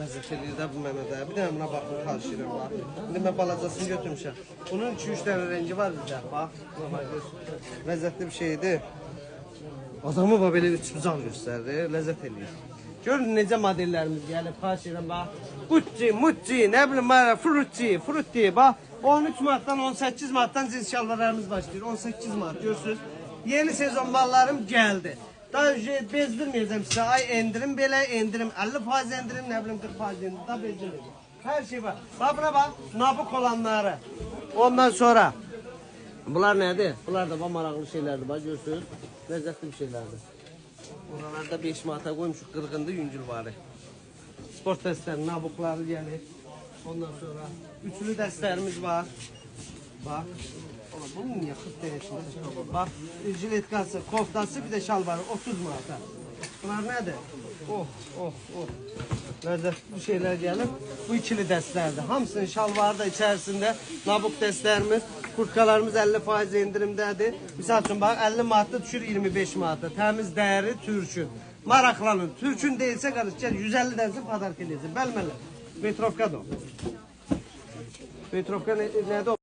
Lezzet eləyir də bu mənə də. Bir dənə buna baxın, xarşıyla bax. İndi mən balacasını götürmüşəm. Bunun 2-3 dənə rengi var bizdə. Bax, buna bax. Ləzzətli bir şeydir. Adamı bax belə üçbucaq göstərir, ləzzət eləyir. Görün necə modellərimiz gəlib, xarşıyla bax. Gucci, Mucci, nə bilim, Frutti, bax. 13 Mart'dan 18 Mart'dan cins şalvarlarımız başlayır. 18 Mart görürsünüz. Yeni sezon mallarım geldi. Daha önce bezdirmeyeceğim size. Ay indirim belə indirim. 50% indirim, ne bileyim 40% indirim. Daha bezdirmeyeceğim. Her şey var. Bak buna bak. Nabuk olanları. Ondan sonra. Bunlar nedir? Bunlar da maraqlı şeylerdir. Bak görürsünüz. Lezzetli bir şeylerdir. Buralarda 5 Mart'a koymuşuk. Kırgındı yüncül varı. Spor testleri, nabukları gelir. Ondan sonra üçlü dəstlərimiz var. Bak. Bunun niye 40 değişmiş? Bak, jiletkası, koftası, bir de şalvarı 30 Mart'a. Bunlar nedir? Oh. Lezzetli şeyler gelir. Bu ikili dəstlərdir. Hamısının şalvarı da içerisinde. Nabuk dəstlərimiz, kurtkalarımız 50% indirimdədir. Misal üçün bak 50 Mart'ta düşür 25 Mart'ta. Təmiz dəyəri Türkün. Maraqlanın. Türkün değilse karışacak 150 dənəsi padark edəcək. Bəlməli. Petrovka'da o. Petrovka nedir o?